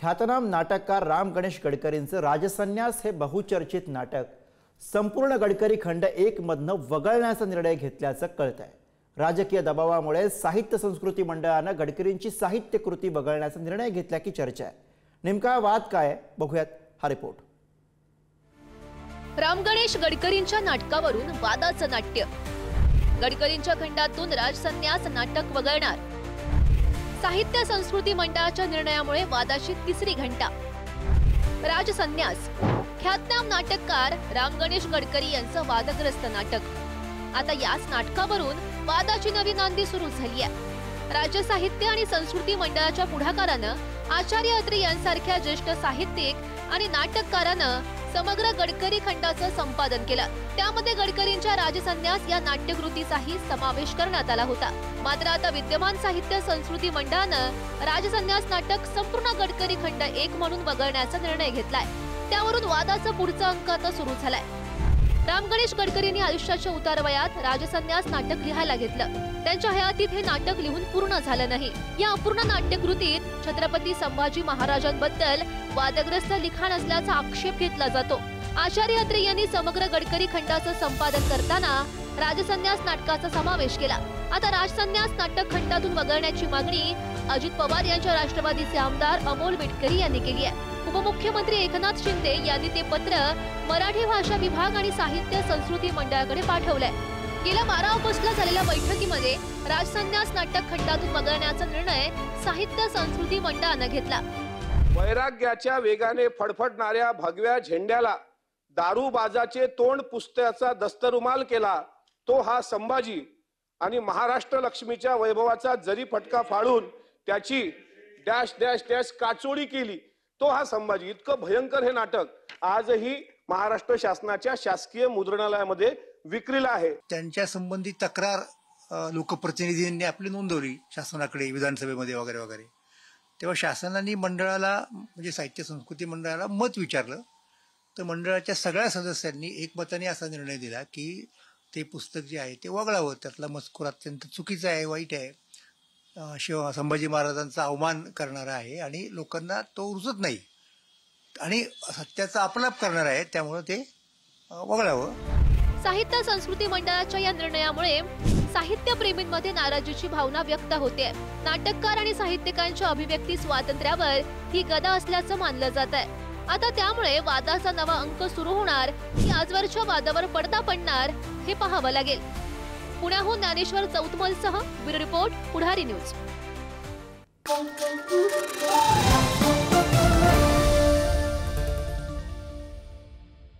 ख्यातनाम नाटककार राम गणेश गडकरींचं राजसन्यास हे बहुचर्चित नाटक संपूर्ण गडकरी खंड 1 मधनं वगळण्याचा निर्णय घेतल्याचं कळतंय। राजकीय दबावामुळे साहित्य संस्कृती मंडळानं गडकरींची साहित्य कृती वगळण्याचा निर्णय घेतल्याची चर्चा आहे। नेमका वाद काय बघूयात हा रिपोर्ट। राम गणेश गडकरींच्या नाटकावरून वादाचं नाट्य। गडकरींच्या खंडातून राजसन्यास नाटक वगळणार। साहित्य संस्कृती मंडळाच्या निर्णयामुळे वादाची तिसरी घंटा। राजसन्यास ख्यातनाम नाटककार राम गणेश गडकरी यांचं वादग्रस्त नाटक। आता याच नाटकावरून वादाची नवी नांदी सुरू झाली आहे। राज्य साहित्य आणि संस्कृती मंडळाच्या पुढाकारानं आचार्य अत्रे यांसारख्या ज्येष्ठ साहित्यिक आणि नाटककारानं समग्र गडकरी खंडाचं संपादन केलं। त्यामध्ये गडकरींच्या राजसन्यास या नाट्यकृतीचाही समावेश करण्यात आला होता। मात्र आता विद्यमान साहित्य संस्कृती मंडळानं राजसन्यास नाटक संपूर्ण गडकरी खंड 1 म्हणून वगळण्याचा निर्णय घेतलाय। त्यावरून वादाचा पुढचा अंक आता सुरू झालाय। राम गणेश गडकरींनी आयुष्याच्या उतारवयात राजसन्यास नाटक लिहायला घेतलं। त्यांच्या हयातीत हे नाटक लिहून पूर्ण झालं नाही। या अपूर्ण नाट्यकृतीत छत्रपती संभाजी महाराजांबद्दल वादग्रस्त लिखाण असल्याचा आक्षेप घेतला जातो। आचार्य अत्रे यांनी समग्र गडकरी खंडाचं संपादन करताना राजसन्यास नाटकाचा समावेश केला। आता राजसन्यास नाटक खंडातून वगळण्याची मागणी अजित पवार यांच्या राष्ट्रवादीचे आमदार अमोल मिटकरी यांनी केली आहे। उपमुख्यमंत्री एकनाथ शिंदे यांनी ते पत्र मराठी भाषा विभाग आणि साहित्य संस्कृती मंडळाकडे पाठवलंय। गेल्या 12 ऑगस्टला झालेल्या बैठकीमध्ये राजसन्यास नाटक खंडातून वगळण्याचा निर्णय साहित्य संस्कृती मंडळानं घेतला। वैराग्याच्या वेगाने फडफडणाऱ्या भगव्या झेंड्याला दारूबाजाचे तोंड पुसत्याचा दस्तरुमाल केला तो हा संभाजी आणि महाराष्ट्र लक्ष्मीच्या वैभवाचा जरी फटका फाडून त्याची डॅश डॅश डॅश काचोडी केली तो हा संभाजी। इतकं भयंकर हे नाटक आजही महाराष्ट्र शासनाच्या शासकीय मुद्रणालयामध्ये विक्रीला आहे। त्यांच्या संबंधी तक्रार लोकप्रतिनिधींनी आपली नोंदवली शासनाकडे, विधानसभेमध्ये वगैरे वगैरे। तेव्हा शासनाने मंडळाला म्हणजे साहित्य संस्कृती मंडळाला मत विचारलं तर मंडळाच्या सगळ्या सदस्यांनी एकमताने असा निर्णय दिला की ते पुस्तक जे आहे ते वगळावं। त्यातला मजकूर अत्यंत चुकीचा आहे, वाईट आहे, संभाजी महाराजांचा अवमान करणारा आहे आणि लोकांना तो रुचत नाही आणि सत्याचा अपलाप करणार आहे, त्यामुळे ते वगळावं। साहित्य संस्कृती मंडळाच्या या निर्णयामुळे साहित्यप्रेमींमध्ये नाराजीची भावना व्यक्त होते। नाटककार आणि साहित्यिकांच्या अभिव्यक्ती स्वातंत्र्यावर ही गदा असल्याचं मानलं जात आहे। आता त्यामुळे वादाचा नवा अंक सुरू होणार की आजवरच्या वादावर पडदा पडणार हे पाहावं लागेल। पुण्याहून ज्ञानेश्वर चौतमलसह ब्युरो रिपोर्ट, पुढारी न्यूज।